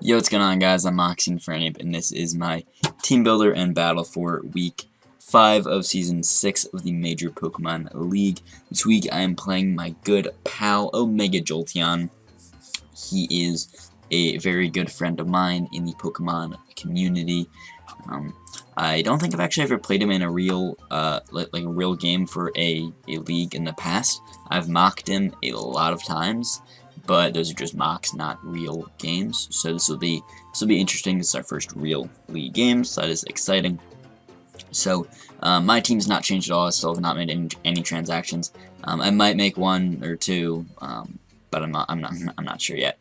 Yo, what's going on, guys? I'm Moxie Infernape, and this is my team builder and battle for week 5 of season 6 of the Major Pokemon League. This week I am playing my good pal Omega Jolteon. He is a very good friend of mine in the Pokemon community. I don't think I've actually ever played him in a real, like a real game for a league in the past. I've mocked him a lot of times, but those are just mocks, not real games. So this will be interesting. This is our first real league game, so that is exciting. So my team's not changed at all. I still have not made any transactions. I might make one or two, but I'm not sure yet.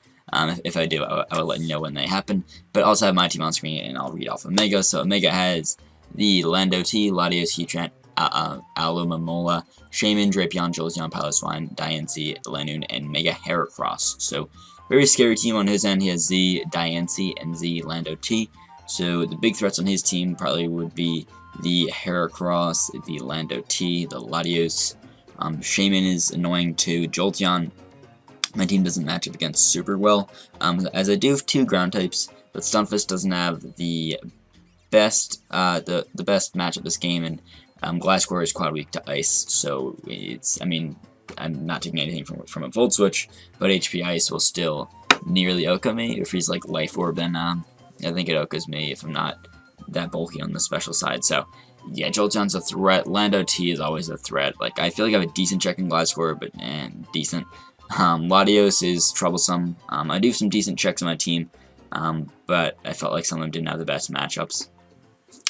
If I do, I will let you know when they happen. But I also have my team on screen, and I'll read off Omega. So Omega has the Landoti, Latios, Heatran, Alomomola, Shaman, Drapion, Jolteon, Piloswine, Diancie, Lanoon, and Mega Heracross. So very scary team on his end. He has Z, Diancie, and Z, Landoti. So the big threats on his team probably would be the Heracross, the Landoti, the Latios. Shaman is annoying too. Jolteon, my team doesn't match up against super well, as I do have 2 ground types, but Stunfisk doesn't have the best the best matchup this game, and Gliscor is quite weak to ice, so it's, I mean, I'm not taking anything from a Volt Switch, but HP Ice will still nearly OHKO me. If he's like Life Orb, then I think it OHKOs me if I'm not that bulky on the special side. So yeah, Jolteon's a threat. Landoti is always a threat. Like, I feel like I have a decent check in Gliscor, but decent. Latios is troublesome. I do have some decent checks on my team, but I felt like some of them didn't have the best matchups.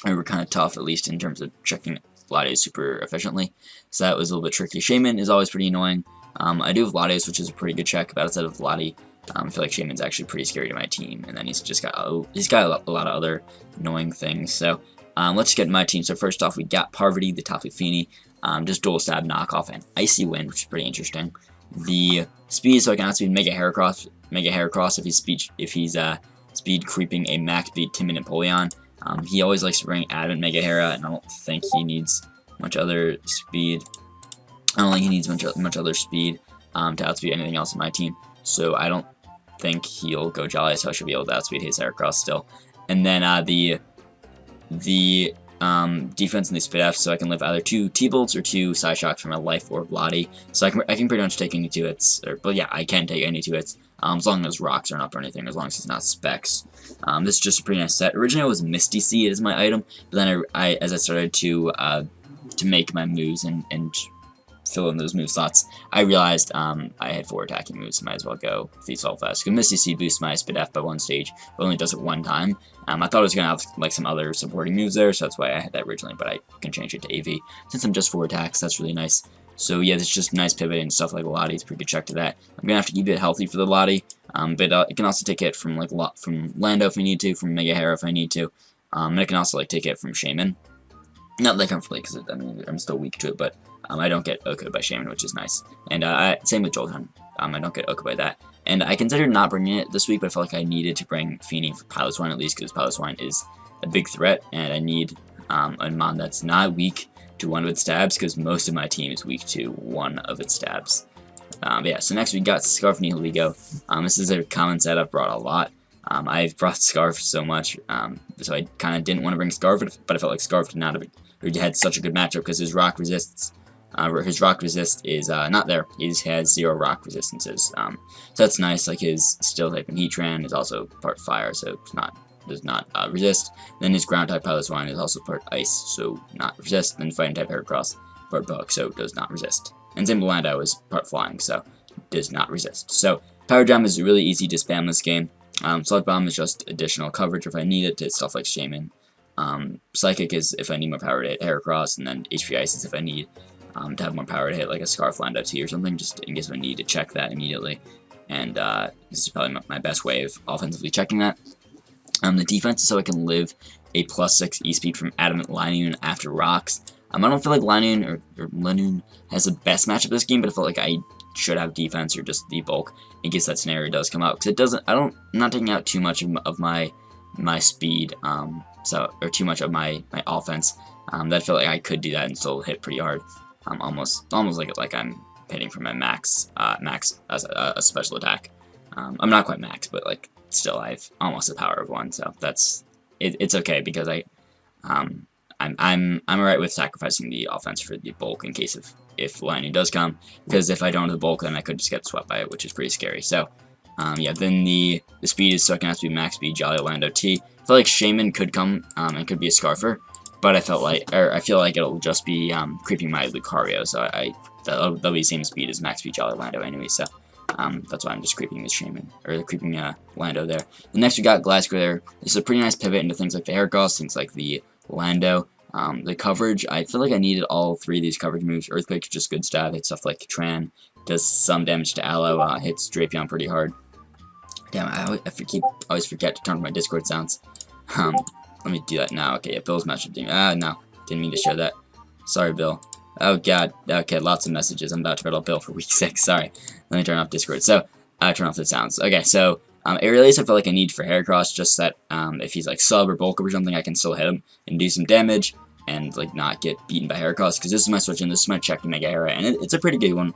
They were kind of tough, at least in terms of checking Latios super efficiently, so that was a little bit tricky. Shaman is always pretty annoying. I do have Latios, which is a pretty good check, but outside of Lati, I feel like Shaman's actually pretty scary to my team, and then he's got a lot of other annoying things. So let's get my team. So first off, we got Parvati, the Tapu Fini, just dual stab knockoff, and Icy Wind, which is pretty interesting. The speed, so I can outspeed Mega Heracross if he's speed creeping a max speed Timid Empoleon. He always likes to bring Adamant Mega Hera, and I don't think he needs much other speed. I don't think he needs much other speed to outspeed anything else in my team. So I don't think he'll go Jolly, so I should be able to outspeed his Heracross still. And then the defense in the Spit F, so I can live either 2 T-Bolts or 2 Psyshocks from a Life Orb Lottie. So I can pretty much take any 2 hits, but yeah, I can take any 2 hits, as long as rocks aren't up or anything, as long as he's not Specs. This is just a pretty nice set. Originally it was Misty Seed as my item, but then as I started to make my moves and fill in those move slots, I realized I had 4 attacking moves, so might as well go with these all fast. Because Misty Seed boosts my Spit F by 1 stage, but only does it 1 time. I thought it was going to have like some other supporting moves there, so that's why I had that originally, but I can change it to AV. Since I'm just 4 attacks, that's really nice. So yeah, it's just nice pivot and stuff like Lottie. It's pretty good check to that. I'm going to have to keep it healthy for the Lottie, but it can also take it from from Lando if I need to, from Mega Hera if I need to, and it can also like take it from Shaman. Not that comfortably, because I mean, I'm still weak to it, but I don't get OHKO'd by Shaman, which is nice. And same with Jolteon. I don't get OHKO'd by that. And I considered not bringing it this week, but I felt like I needed to bring Fini for Piloswine at least, because Piloswine is a big threat, and I need a mon that's not weak to 1 of its stabs, because most of my team is weak to 1 of its stabs. But yeah, so next we got Scarf Nihilego. This is a common set I've brought a lot. I've brought Scarf so much, so I kind of didn't want to bring Scarf, but I felt like Scarf did not have had such a good matchup because his rock resist is not there. He has 0 rock resistances, so that's nice. Like his Steel type and Heatran is also part fire, so does not resist. Then his ground type Piloswine is also part ice, so not resist. Then fighting type Heracross part bug, so does not resist. And same with Lando is part flying, so does not resist. So Power Jam is really easy to spam this game. Select Bomb is just additional coverage if I need it to stuff like Shaman. Psychic is if I need more power to hit Heracross, and then HP Ice is if I need to have more power to hit like a Scarf Landoti or something, just in case I need to check that immediately. And this is probably my best way of offensively checking that. The defense is so I can live a +6 E-Speed from Adamant Linoon after rocks. I don't feel like Linoon has the best matchup this game, but I feel like I should have defense or just the bulk in case that scenario does come out. Because it doesn't, I'm not taking out too much of my speed, or too much of my offense. That I feel like I could do that and still hit pretty hard. Almost like I'm hitting from my max as a special attack. I'm not quite max, but like still I have almost the power of 1, so it's okay because I'm alright with sacrificing the offense for the bulk in case if lightning does come, because if I don't have the bulk, then I could just get swept by it, which is pretty scary. So yeah, then the speed is second has to be max speed Jolly Orlando T. I feel like Shaman could come and could be a Scarfer, but I feel like it'll just be creeping my Lucario, so that'll be the same speed as max speed Jolly Orlando anyway. So that's why I'm just creeping this Shaman, or creeping Lando there. The next we got Glasgow there. This is a pretty nice pivot into things like the Carracostas, things like the Lando. The coverage, I feel like I needed all 3 of these coverage moves. Earthquake is just good stat. Hits stuff like Tran, does some damage to Aloe, hits Drapion pretty hard. Damn, I always forget to turn on my Discord sounds. Let me do that now. Okay, yeah, Bill's matchup team. No, didn't mean to show that. Sorry, Bill. Oh god, okay, lots of messages. I'm about to battle Bill for week 6. Sorry. Let me turn off Discord. So, turn off the sounds. Okay, so Aerialise I feel like I need for Heracross, just that if he's like sub or bulk up or something, I can still hit him and do some damage and like not get beaten by Heracross, because this is my switch in, this is my check to Mega Hera, and it's a pretty good one.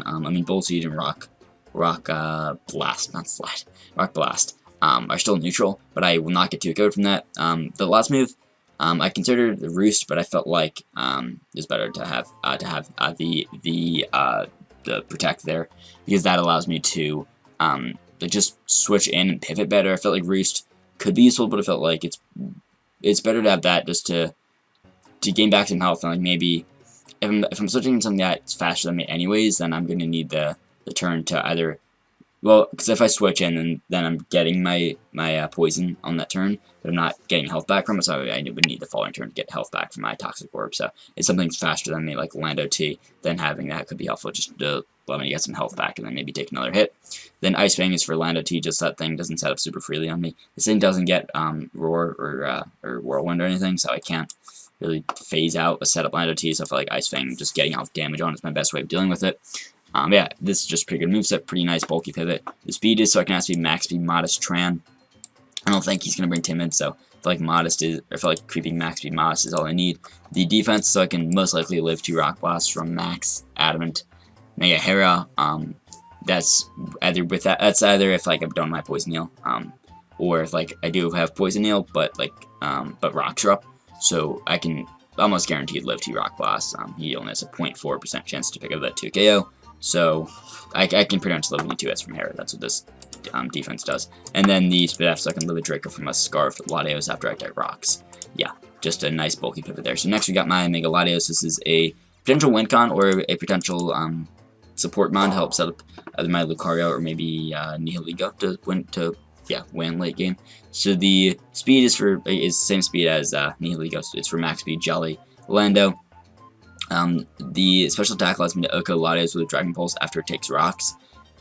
I mean, Bolt Seed and Rock Blast, not Slide, Rock Blast are still neutral, but I will not get too good from that. The last move, I considered the Roost, but I felt like it's better to have the Protect there, because that allows me to just switch in and pivot better. I felt like Roost could be useful, but I felt like it's better to have that just to gain back some health, and like maybe if I'm switching something that's faster than me anyways, then I'm going to need the turn to either, well, because if I switch in, then I'm getting my poison on that turn, but I'm not getting health back from it, so I would need the following turn to get health back from my Toxic Orb. So if something's faster than me, like Lando T, then having that could be helpful, just to let me get some health back and then maybe take another hit. Then Ice Fang is for Lando T, just that thing doesn't set up super freely on me. This thing doesn't get Roar or Whirlwind or anything, so I can't really phase out a setup Lando T, so I feel like Ice Fang just getting off damage on is my best way of dealing with it. Yeah, this is just a pretty good moveset, pretty nice bulky pivot. The speed is so I can ask max speed Modest Tran. I don't think he's going to bring Timid, so I feel like creeping max speed Modest is all I need. The defense, so I can most likely live 2 Rock Blasts from Max, Adamant, Mega Hera. That's either if like I've done my Poison Heal, or if like I do have Poison Heal, but rocks are up, so I can almost guaranteed live 2 Rock Blasts. He only has a 0.4% chance to pick up that 2 KO, so I can pretty much live only 2 hits from Hera. That's what this defense does. And then the Spit F, so I can live a Draco from a Scarf with Latios after I die Rocks. Yeah, just a nice bulky pivot there. So next we got my Mega Latios. This is a potential win con or a potential support mon to help set up either my Lucario or maybe Nihiligo to win late game. So the speed is the same speed as Nihiligo, so it's for max speed Jolly Lando. The special attack allows me to Oko Latios with a Dragon Pulse after it takes rocks.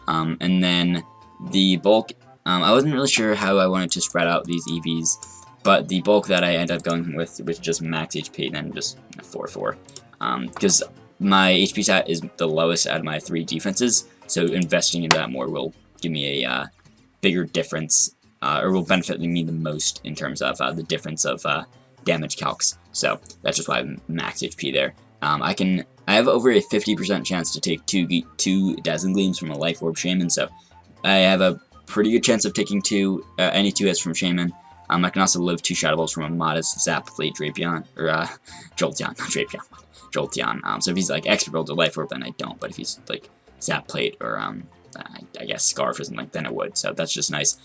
And then the bulk, I wasn't really sure how I wanted to spread out these EVs, but the bulk that I ended up going with was just max HP and then just 4/4. Because my HP stat is the lowest out of my 3 defenses, so investing in that more will give me a bigger difference, or will benefit me the most in terms of the difference of damage calcs. So that's just why I'm max HP there. I have over a 50% chance to take 2 Dazzling Gleams from a Life Orb Shaman, so I have a pretty good chance of taking any 2 hits from Shaman. I can also live 2 Shadow Balls from a Modest Zap Plate Drapion, or Jolteon, not Drapion, Jolteon. So if he's like Expert Build or Life Orb, then I don't, but if he's like Zap Plate or I guess Scarf or something, then I would, so that's just nice.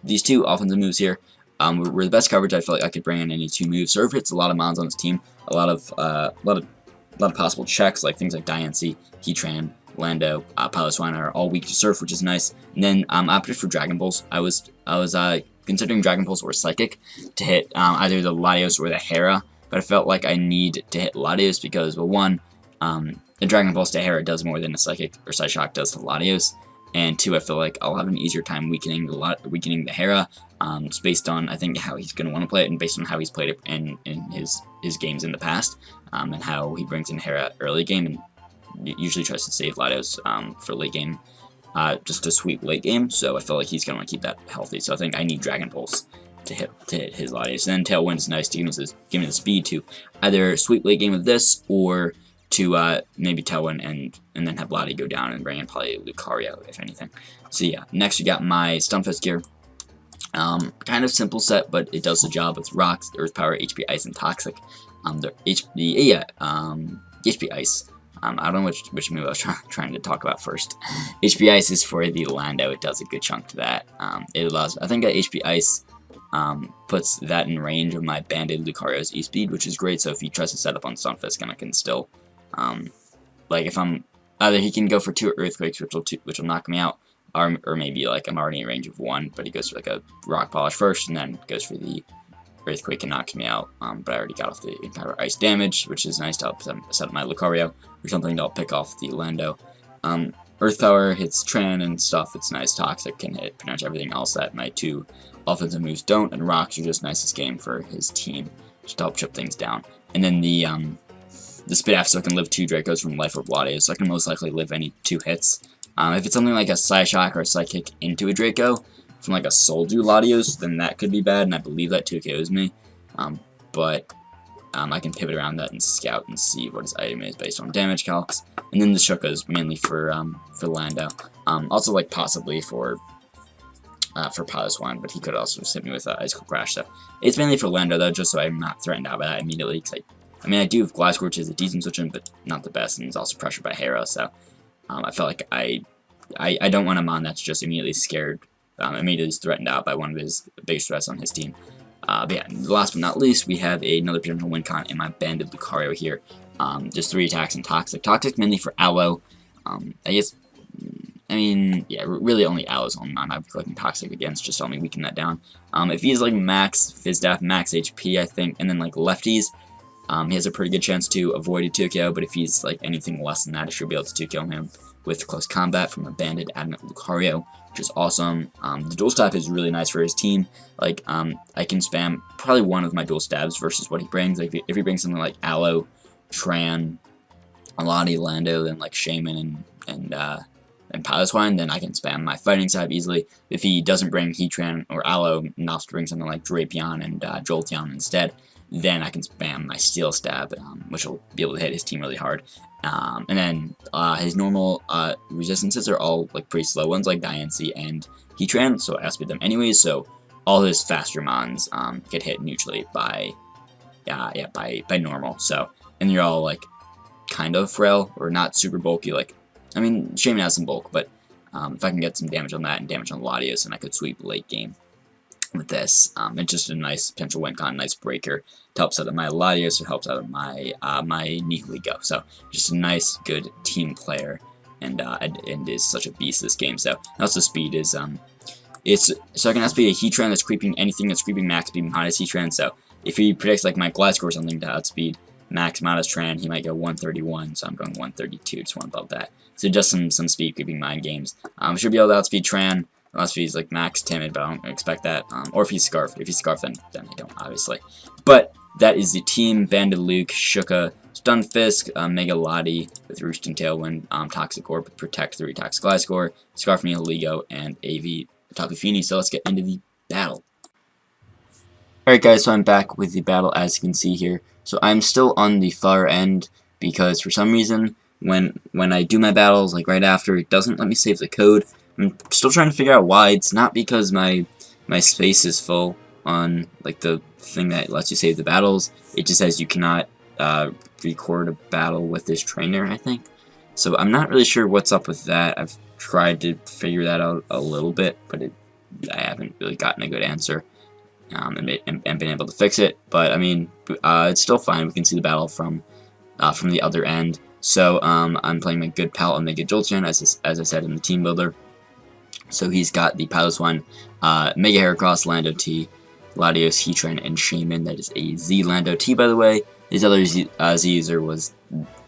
These 2 offensive moves here were the best coverage I felt like I could bring in any 2 moves. Surf hits a lot of mons on his team, a lot of possible checks, like things like Diancie, Heatran, Lando, Piloswine are all weak to Surf, which is nice. And then opted for Dragon Pulse. I was considering Dragon Pulse or Psychic to hit either the Latios or the Hera, but I felt like I need to hit Latios because, well, one, the Dragon Pulse to Hera does more than a Psychic or Psyshock does to Latios, and 2, I feel like I'll have an easier time weakening the Hera, just based on, I think, how he's going to want to play it, and based on how he's played it in his games in the past, and how he brings in Hera early game, and usually tries to save Latios for late game, just to sweep late game, so I feel like he's going to want to keep that healthy, so I think I need Dragon Pulse to hit his Latios. And then Tailwind is nice to give me the speed to either sweep late game with this, or to maybe Tailwind and then have Lottie go down and bring in probably Lucario, if anything. So yeah, next we got my Stunfisk here. Kind of simple set, but it does the job with Rocks, Earth Power, HP Ice, and Toxic. The HP Ice. I don't know which move I was trying to talk about first. HP Ice is for the Lando. It does a good chunk to that. It allows, I think that HP Ice puts that in range of my Banded Lucario's E-Speed, which is great. So if he tries to set up on Stunfisk, and I can still, like if I'm, either he can go for 2 Earthquakes, which will knock me out, or maybe like I'm already in range of 1, but he goes for like a Rock Polish first, and then goes for the Earthquake and knocks me out. But I already got off the Empower Ice damage, which is nice to help set up my Lucario, or something that'll pick off the Lando. Earth Power hits Tran and stuff, it's nice. Toxic can hit pretty much everything else that my 2 offensive moves don't, and Rocks are just nice this game for his team, just to help chip things down. And then the Spit so I can live 2 Dracos from Life Orb Latios, so I can most likely live any 2 hits. If it's something like a Psyshock or a Psychic into a Draco from like a Soldew Latios, then that could be bad, and I believe that 2KOs me. But I can pivot around that and scout and see what his item is based on damage calcs. And then the Shuka is mainly for Lando. Also like possibly for Piloswine, but he could also just hit me with Ice Cold Crash. So it's mainly for Lando though, just so I'm not threatened out by that immediately. Cause I mean I do have Glass Scorch as a decent switch in, but not the best, and he's also pressured by Hera. So I felt like I don't want a Mon that's just immediately scared, immediately threatened out by one of his biggest threats on his team. But yeah, last but not least, we have another potential win con in my Banded Lucario here. Just 3 attacks and Toxic. Toxic mainly for Aloe. I mean, yeah, really only Aloe's only Mon I've collecting Toxic against, just to help me weaken that down. If he's like max Fizz-Daf, max HP, I think, and then like lefties, he has a pretty good chance to avoid a 2KO, but if he's like anything less than that, I should be able to 2KO him with close combat from a Banded Adamant Lucario, which is awesome. The dual stab is really nice for his team. Like, I can spam probably one of my dual stabs versus what he brings. Like, if he brings something like Aloe, Tran, Alani, Lando, then like Shaman and Piloswine, then I can spam my fighting stab easily. If he doesn't bring Heatran or Aloe, and also bring something like Drapion and Jolteon instead, then I can spam my Steel Stab, which will be able to hit his team really hard. And then his normal resistances are all like pretty slow ones, like Diancie and Heatran, so I outspeed them anyways. So all his faster Mons get hit neutrally by normal. So, and you're all like kind of frail or not super bulky. Like, I mean, Shaman has some bulk, but if I can get some damage on that and damage on Latios, then I could sweep late game with this. It's just a nice potential win con, nice breaker. It helps out of my Latios, it helps out of my my Nihiligo. So just a nice, good team player, and is such a beast this game. So also speed is so I can outspeed a Heatran that's creeping anything that's creeping max speed behind his Heatran. So if he predicts like my Glass or something to outspeed max Modest Tran, he might go 131. So I'm going 132, just one above that. So just some speed creeping mind games. Should be able to outspeed Tran. Unless he's like max timid, but I don't expect that. Or if he's Scarf. If he's Scarf, then I don't, obviously. But that is the team: Banded Luke, Shuka, Stunfisk, Mega Lottie with Roost and Tailwind, Toxic Orb, Protect 3 attacks, Gliscor, Scarf Nihiligo, and AV Tapu Fini. So let's get into the battle. Alright guys, so I'm back with the battle as you can see here. So I'm still on the far end because for some reason when I do my battles, like right after, it doesn't let me save the code. I'm still trying to figure out why. It's not because my space is full on like the thing that lets you save the battles. It just says you cannot record a battle with this trainer, I think. So I'm not really sure what's up with that. I've tried to figure that out a little bit, but I haven't really gotten a good answer and been able to fix it. But I mean, it's still fine. We can see the battle from the other end. So I'm playing my good pal Omega Jolteon, as I said in the team builder. So he's got the Piloswine, Mega Heracross, Lando T, Latios, Heatran, and Shaman. That is a Z Lando T, by the way. His other Z user was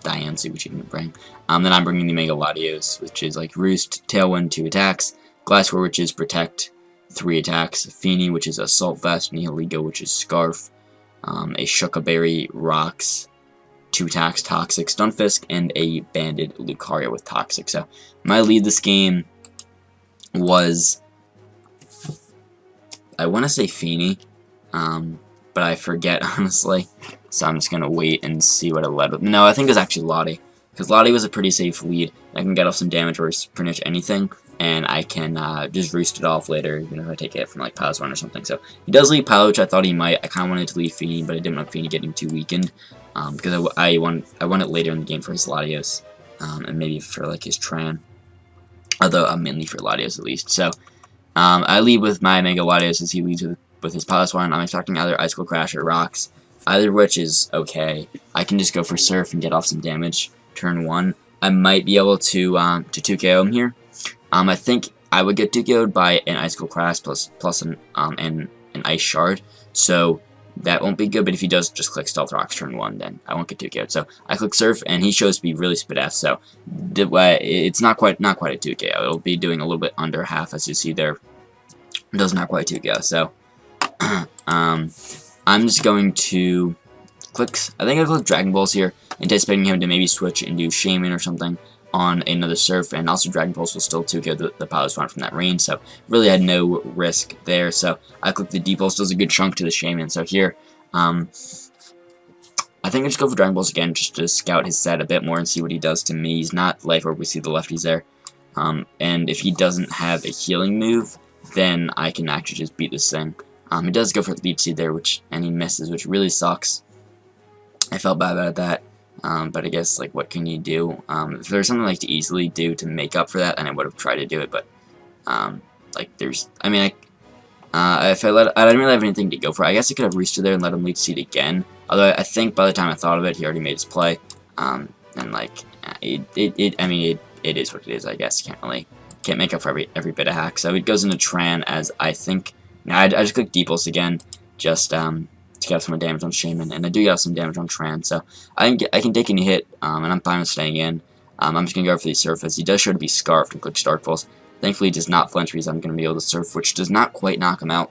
Diancie, which he didn't bring. Then I'm bringing the Mega Latios, which is like Roost, Tailwind, 2 attacks, Gliscor, which is Protect, 3 attacks, Fini, which is Assault Vest, Nihiligo, which is Scarf, a Shuka Berry, Rocks, 2 attacks, Toxic, Stunfisk, and a Banded Lucario with Toxic. So my lead this game was, I want to say Fini, but I forget honestly. So I'm just going to wait and see what it led with. No, I think it was actually Lottie. Because Lottie was a pretty safe lead. I can get off some damage or pretty much anything. And I can just roost it off later, even if I take it from like Piles 1 or something. So he does leave Pile, which I thought he might. I kind of wanted to leave Feeny, but I didn't want Feeny getting too weakened. Because I want it later in the game for his Latios. And maybe for like his Tran. Although mainly for Latios at least. So I lead with my Mega Latios as he leads with his Piles 1. I'm expecting either Icicle Crash or Rocks. Either of which is okay. I can just go for Surf and get off some damage. Turn 1. I might be able to 2KO him here. I think I would get 2KO'd by an Icicle Crash plus an Ice Shard. So that won't be good, but if he does just click Stealth Rocks turn 1, then I won't get 2KO'd. So I click Surf, and he shows to be really Spadef, so it's not quite a 2KO. It'll be doing a little bit under half, as you see there. It does not quite 2KO, so I'm just going to click, I think I'll click Dragon Balls here, anticipating him to maybe switch and do Shaman or something on another Surf, and also Dragon Pulse will still 2KO the Piles 1 from that range, so really had no risk there. So I click the Deep Pulse, does a good chunk to the Shaman. So here, I think I just go for Dragon Balls again, just to scout his set a bit more and see what he does to me. He's not Life Orb, we see the lefties there, and if he doesn't have a healing move, then I can actually just beat this thing. He does go for the Leech Seed there, and he misses, which really sucks. I felt bad about that. But I guess, like, what can you do? If there's something, like, to easily do to make up for that, then I would have tried to do it, but, like, I mean, if I didn't really have anything to go for, I guess I could have reached there and let him Leech Seed again, although I think by the time I thought of it, he already made his play, and, like, I mean, it is what it is, I guess. Can't make up for every bit of hack, so it goes into Tran, as I think, I just click Deep Pulse again, just, to get off some damage on Shaman, and I do get off some damage on Tran, so I can take any hit, and I'm fine with staying in. I'm just going to go for the Surface. He does show to be Scarfed and click Dark Pulse. Thankfully, he does not flinch because I'm going to be able to Surf, which does not quite knock him out.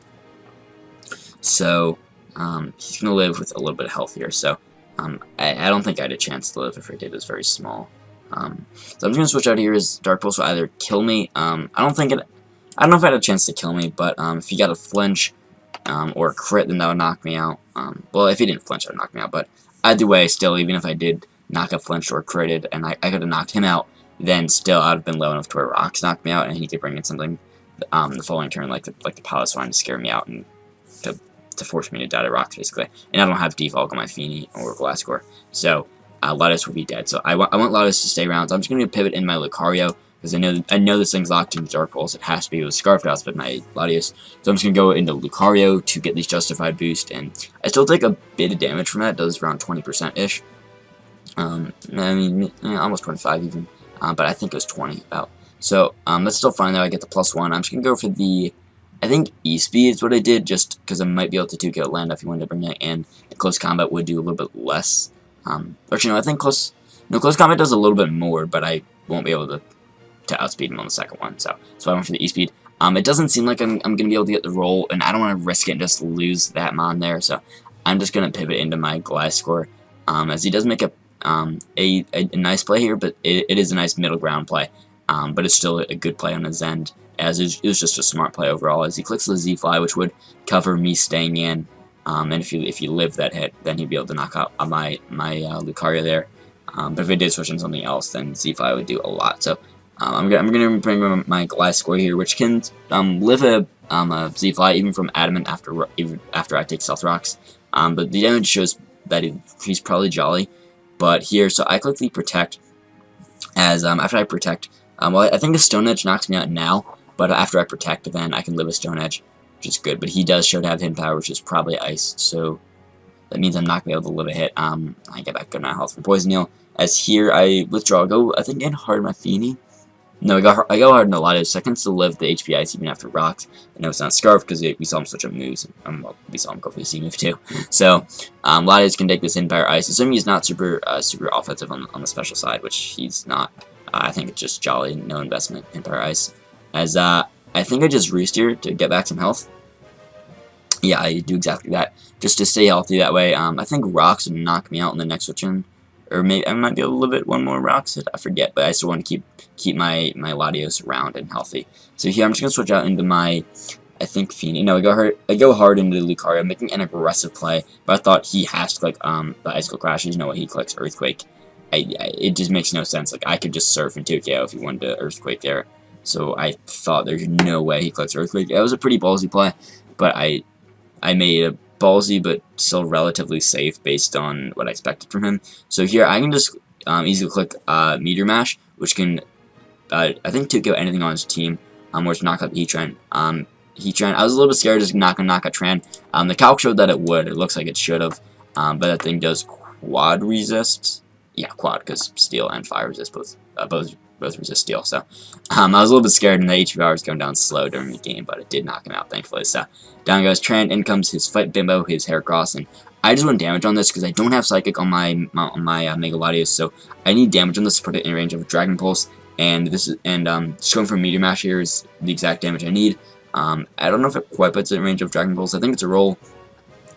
So, he's going to live with a little bit of health here, so I don't think I had a chance to live if I did. It was very small. So I'm just going to switch out here. His Dark Pulse will either kill me. I don't know if I had a chance to kill me, but if he got a flinch, or a crit, then that would knock me out. Well, if he didn't flinch, that would knock me out, but either way, still, even if I did knock a flinched or critted, and I could have knocked him out, then still, I would have been low enough to where Rocks knocked me out, and he could bring in something the following turn, like the Piles 1 to scare me out, and to force me to die to Rocks, basically. And I don't have Defog on my Feeny or Glasgow, so Latios will be dead. So I want Latios to stay around, so I'm just going to pivot in my Lucario, because I know this thing's locked into Dark Pulse. It has to be with Scarfed House, but my Latios. So I'm just going to go into Lucario to get this Justified boost, and I still take a bit of damage from that. It does around 20%-ish. I mean, almost 25 even, but I think it was 20 about. So that's still fine though. I get the +1. I'm just going to go for the, I think E-Speed is what I did, just because I might be able to 2KO land if you wanted to bring that in. And Close Combat would do a little bit less. Actually, no, I think Close Combat does a little bit more, but I won't be able to outspeed him on the second one, so I went for the E-Speed. It doesn't seem like I'm going to be able to get the roll, and I don't want to risk it and just lose that Mon there, so I'm just going to pivot into my Gliscor, as he does make a nice play here, but it is a nice middle ground play, but it's still a good play on his end, as it was just a smart play overall, as he clicks the Z-Fly, which would cover me staying in, and if you live that hit, then he'd be able to knock out my Lucario there, but if I did switch in something else, then Z-Fly would do a lot, so I'm gonna bring my Gliscor here, which can live a Z-Fly even from Adamant after I take Stealth Rocks. But the damage shows that he's probably Jolly. But here, so I click the Protect, as after I Protect, well, I think the Stone Edge knocks me out now, but after I Protect, then I can live a Stone Edge, which is good. But he does show to have Hidden Power, which is probably Ice, so that means I'm not going to be able to live a hit. I get back good amount of health from Poison Heal. As here, I withdraw, I think in hard my Feeny. No, I go hard in a lot of seconds to live the HP Ice even after Rocks. I know it's not Scarf because we saw him switch up moves. Well, we saw him go for the C move too. So, Latios can take this Empire Ice. Assuming he's not super offensive on the special side, which he's not. I think it's just Jolly, no investment, Empire Ice. As I think I just Roost here to get back some health. Yeah, I do exactly that. Just to stay healthy that way. I think Rocks would knock me out in the next switch in. Or maybe I might be able to live it one more Rocks. I forget, but I still want to keep my Latios around and healthy. So here I'm just gonna switch out into my I think Feeny. No, I go hard into Lucario, making an aggressive play, but I thought he has to click the Icicle Crashes. You know what? He clicks Earthquake. It just makes no sense. Like, I could just surf and 2KO if he wanted to Earthquake there. So I thought there's no way he clicks Earthquake. It was a pretty ballsy play, but I made a ballsy but still relatively safe based on what I expected from him. So here I can just easily click Meteor Mash, which can I think 2KO anything on his team, or to knock out the Heatran. Heatran, I was a little bit scared just not gonna knock out Tran. The calc showed that it would. It looks like it should have, but that thing does quad resist. Yeah, quad, because steel and fire resist both resist steel. So I was a little bit scared, and the HP power was going down slow during the game, but it did knock him out, thankfully. So down goes Tran. In comes his Fight Bimbo, his Heracross, and I just want damage on this because I don't have Psychic on my Mega Latios, so I need damage on this to put it in range of a Dragon Pulse. And this is just going for Meteor Mash here is the exact damage I need. I don't know if it quite puts it in range of Dragon Pulse. I think it's a roll,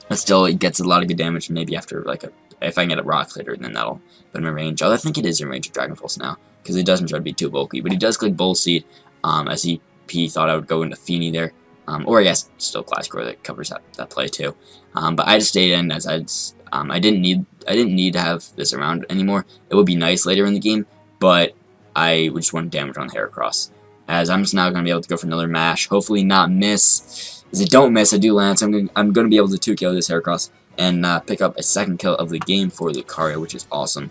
but still it gets a lot of good damage. Maybe after like if I can get a Rock Hitter, then that'll put him in range. Although I think it is in range of Dragon Pulse now because it doesn't try to be too bulky. But he does click Bull Seed. As he thought I would go into Feeny there, or I guess still Class Core that covers that play too. But I just stayed in as I didn't need to have this around anymore. It would be nice later in the game, but I just want damage on the Heracross. As I'm just now going to be able to go for another mash, hopefully not miss. As it don't miss, I do land, so I'm going to be able to 2KO this Heracross and pick up a second kill of the game for Lucario, which is awesome.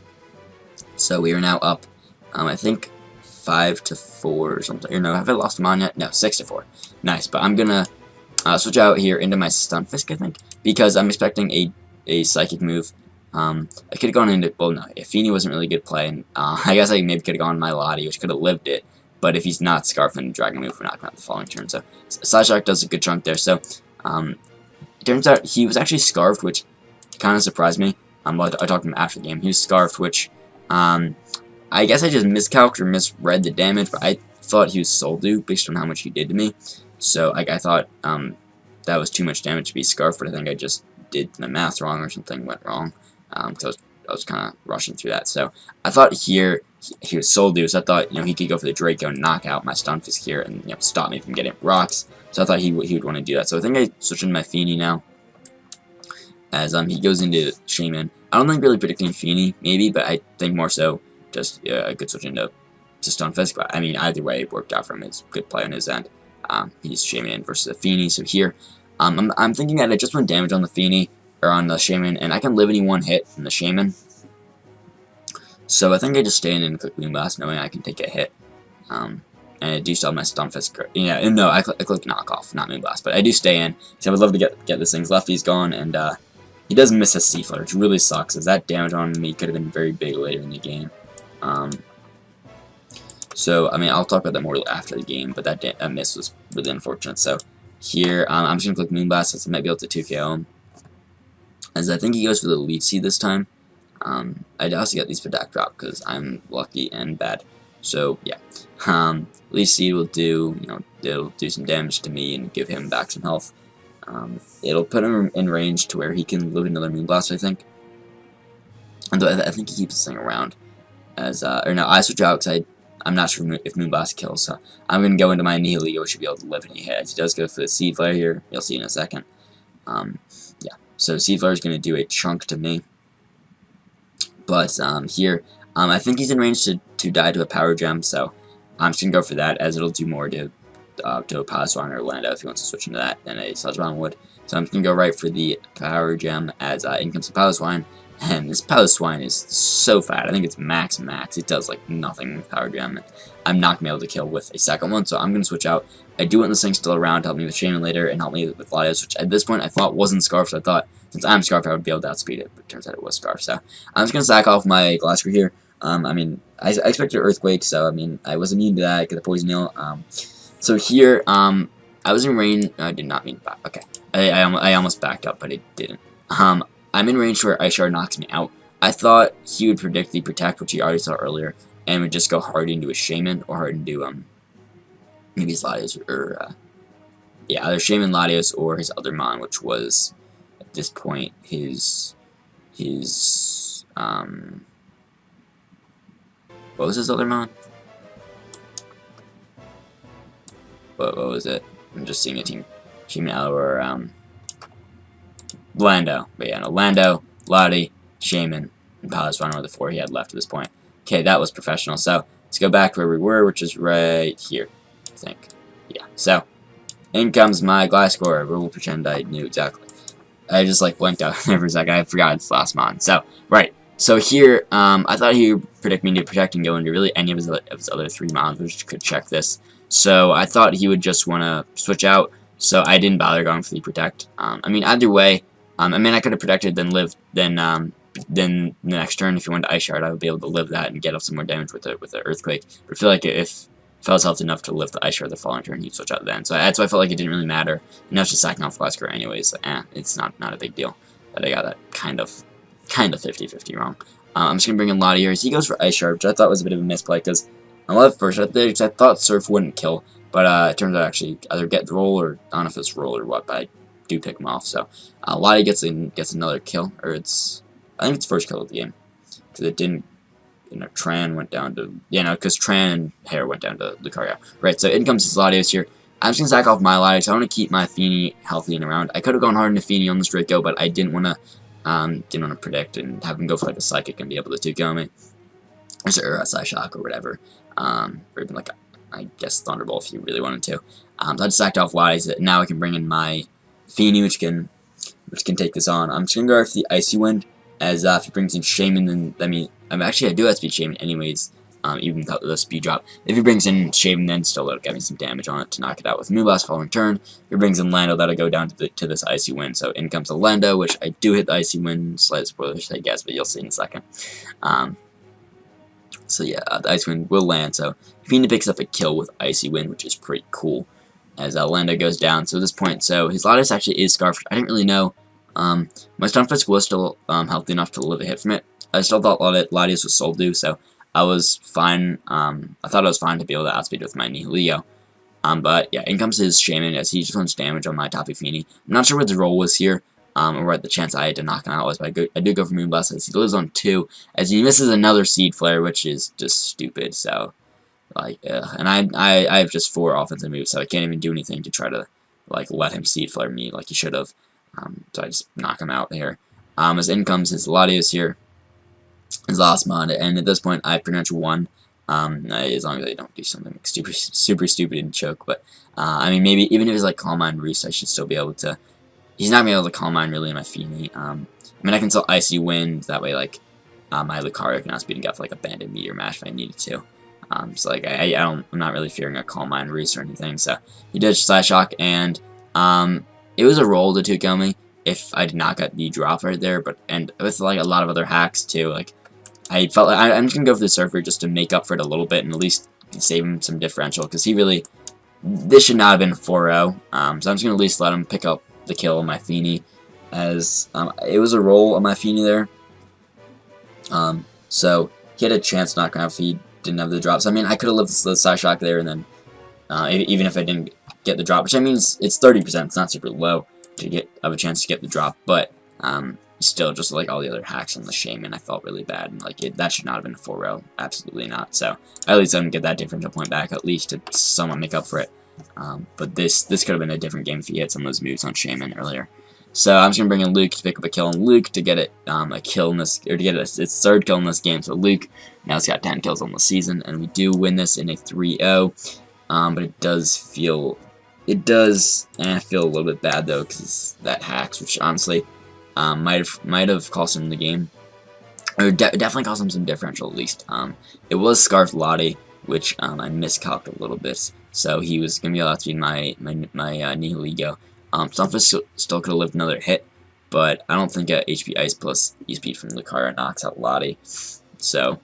So we are now up, I think 5-4 or something. Or no, have I lost him on yet? No, 6-4. Nice, but I'm going to switch out here into my Stunfisk, I think, because I'm expecting a Psychic move. I could have gone into, well, no, if Feeny wasn't really good play, and I guess I maybe could have gone my Lottie, which could have lived it, but if he's not Scarfing, Dragon move, we're not going to have the following turn, so Psyshock does a good chunk there, so it turns out he was actually Scarfed, which kind of surprised me. I talked to him after the game. He was Scarfed, which I guess I just miscalculated or misread the damage, but I thought he was Soul Dew based on how much he did to me, so I thought that was too much damage to be Scarfed, but I think I just did the math wrong or something went wrong. Because I was kind of rushing through that. So I thought here he was Soul Dew, so I thought he could go for the Draco and knock out my Stunfisk here and stop me from getting rocks. So I thought he would want to do that. So I think I switched into my Feeny now, as he goes into Shaman. I don't think really predicting Feeny maybe, but I think more so just I could switch into Stunfisk. But I mean either way it worked out for him. It's a good play on his end. He's Shaman in versus the Feeny. So here I'm thinking that I just want damage on the Feeny. Or on the Shaman, and I can live any one hit from the Shaman. So I think I just stay in and click Moonblast, knowing I can take a hit. And I do still have my Stunfisk. Yeah, and no, I click Knockoff, not Moonblast, but I do stay in. So I would love to get this thing's Lefty's gone, and he does miss his C-Flare, which really sucks, as that damage on me could have been very big later in the game. So I mean, I'll talk about that more after the game, but that miss was really unfortunate. So here, I'm just gonna click Moonblast, since I might be able to 2KO him. As I think he goes for the Leaf Seed this time. I also get these Padak Drop because I'm lucky and bad. So yeah, Leaf Seed will do, it'll do some damage to me and give him back some health. It'll put him in range to where he can live another Moonblast, I think. And I think he keeps this thing around. As or no, I switch out because I'm not sure if Moonblast kills. So I'm gonna go into my Nihilego, which should be able to live any hit. He does go for the Seed Flare here. You'll see in a second. Yeah. So Seed Flare is going to do a chunk to me. But here, I think he's in range to die to a Power Gem, so I'm just going to go for that, as it'll do more to a Piloswine or Orlando if he wants to switch into that than a Sludgebomb would. So I'm just going to go right for the Power Gem, as in comes the Piloswine. And this Piloswine is so fat. I think it's max. It does like nothing with Power Gem. I'm not going to be able to kill with a second one, so I'm going to switch out. I do want this thing still around to help me with Shaman later and help me with Latios, which at this point I thought wasn't Scarf, so I thought since I'm Scarf I would be able to outspeed it, but it turns out it was Scarf. So I'm just going to sack off my Glasscore here. I mean, I expected Earthquake, so I mean, I was immune to that, get the Poison Heal. So here, I was in range. I did not mean to back. Okay, I almost backed up, but it didn't. I'm in range where Ice Shard knocks me out. I thought he would predict the Protect, which he already saw earlier, and would just go hard into his Shaman, or hard into, maybe his Latios, or, yeah, either Shaman, Latios, or his other Mon, which was, at this point, his, what was his other Mon? What was it? I'm just seeing a team Shaman, or Lando. But yeah, no, Lando, Lottie, Shaman, and Paliswan were the 4 he had left at this point. Okay, that was professional. So let's go back where we were, which is right here, I think. Yeah. So in comes my Gliscor. We'll pretend I knew exactly. I just like blinked out there for a second. I forgot its last mon. So right. So here, I thought he would predict me to protect and go into really any of his other 3 mons, which could check this. So I thought he would just want to switch out. So I didn't bother going for the protect. I mean, either way, I mean, I could have protected, then lived, then the next turn, if he went to Ice Shard, I would be able to live that and get off some more damage with the Earthquake. But I feel like if I was healthy enough to live the Ice Shard the following turn, he'd switch out then. So that's why I felt like it didn't really matter. And now it's just sacking off Gliscor anyways. So, it's not a big deal. But I got that kind of 50-50 wrong. I'm just going to bring in Lottie here. He goes for Ice Shard, which I thought was a bit of a misplay, because I love first right there, because I thought Surf wouldn't kill. But it turns out actually either get the roll, or I don't know if it's roll or what, but I do pick him off. So Lottie gets another kill, or I think it's first kill of the game, because it didn't, Tran went down to, because Tran and Hera went down to Lucario. Right, so in comes his Latios here. I'm just going to sack off my Latios, so I want to keep my Feeny healthy and around. I could have gone hard into Feeny on this Draco, but I didn't want to predict and have him go for like a Psychic and be able to 2-KO me. Or a Psyshock or whatever. Or even like, I guess, Thunderbolt if you really wanted to. So I just sacked off Latios. Now I can bring in my Feeny, which can take this on. I'm just going to go for the Icy Wind, as if he brings in Shaman, then, actually I do have speed Shaman anyways, even without the speed drop. If he brings in Shaman, then still it'll get me some damage on it to knock it out with Moonblast following turn. If he brings in Lando, that'll go down to this Icy Wind. So in comes the Lando, which I do hit the Icy Wind, slight spoilers I guess, but you'll see in a second. So yeah, the Icy Wind will land, so Feeny picks up a kill with Icy Wind, which is pretty cool, as Lando goes down. So at this point, so his Latios actually is Scarfed. I didn't really know. My Stunfisk was still healthy enough to live a hit from it. I still thought Latios was Soul Dew, so I was fine. I thought I was fine to be able to outspeed with my Nihilego. But yeah, in comes his Shaman, as he just wants damage on my Tapu Fini. I'm not sure what the roll was here, or what the chance I had to knock him out was, but I do go for Moonblast, as he lives on 2, as he misses another Seed Flare, which is just stupid. So, like, and I have just 4 offensive moves, so I can't even do anything to try to like let him Seed Flare me like he should have. So I just knock him out here. As in comes his Latios here, his last mod, and at this point I pretty much won. As long as I don't do something super stupid and choke. But I mean, maybe even if it's like Calm Mind Roost, I should still be able to. He's not gonna be able to Calm Mind really in my Feeny. I mean, I can still Icy Wind, that way like my Lucario can outspeed and get for like a Banded Meteor Mash if I needed to. So like I'm not really fearing a Calm Mind Roost or anything. So he did Psyshock, and it was a roll to 2-KO me if I did not get the drop right there, and with like a lot of other hacks too. Like I felt like I'm just gonna go for the Surfer just to make up for it a little bit and at least save him some differential, because this should not have been 4-0. So I'm just gonna at least let him pick up the kill on my Feeny, as it was a roll on my Feeny there. So he had a chance not gonna have if he didn't have the drops. I mean, I could have lived the Psyshock there, and then even if I didn't get the drop, which I mean it's 30%, it's not super low to have a chance to get the drop, but still, just like all the other hacks on the Shaman, I felt really bad, and like that should not have been a 4-0, absolutely not. So at least I didn't get that differential point back, at least to somewhat make up for it. But this could have been a different game if he had some of those moves on Shaman earlier. So I'm just gonna bring in Luke to pick up a kill on Luke to get it a kill in this, or to get its 3rd kill in this game. So Luke now has got 10 kills on the season, and we do win this in a 3-0. But it does feel a little bit bad though, because that hacks, which honestly might have cost him the game, or definitely cost him some differential at least. It was Scarf Lottie, which I miscalculated a little bit, so he was gonna be allowed to be my Nihilego. Stunfisk still could have lived another hit, but I don't think a HP Ice plus E-Speed from Lucario knocks out Lottie, so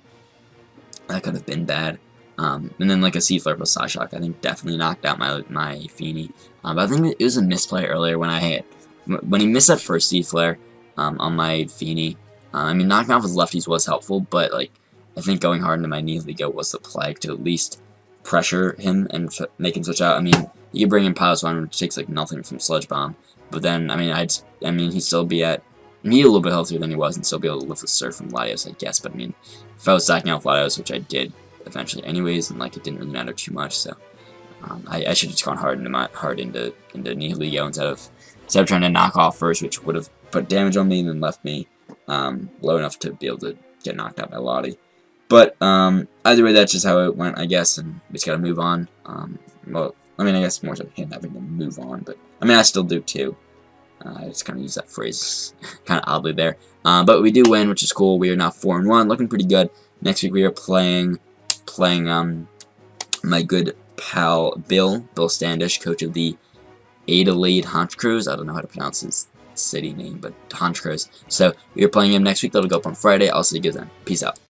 that could have been bad. And then like a Seed Flare plus Psyshock, I think definitely knocked out my Feeny. But I think it was a misplay earlier when he missed that first Seed Flare on my Feeny. I mean, knocking off his lefties was helpful, but like I think going hard into my Nihilego was the play to at least pressure him and make him switch out. I mean, you could bring in Paliswan, which takes like nothing from Sludge Bomb, but then I mean he'd still be a little bit healthier than he was, and still be able to lift the Surf from Latios, I guess. But I mean, if I was stacking off Latios, which I did eventually anyways, and like it didn't really matter too much, so I should have just gone hard into Nihilego instead of trying to knock off first, which would have put damage on me and then left me low enough to be able to get knocked out by Lottie. But either way, that's just how it went, I guess, and we just gotta move on. Well, I mean, I guess more so him having to move on, but I mean, I still do too. I just kind of use that phrase kind of oddly there. But we do win, which is cool. We are now 4-1, looking pretty good. Next week we are playing my good pal Bill Standish, coach of the Adelaide Honchcrows. I don't know how to pronounce his city name, but Honchcrows. So we are playing him next week. That'll go up on Friday. I'll see you guys then. Peace out.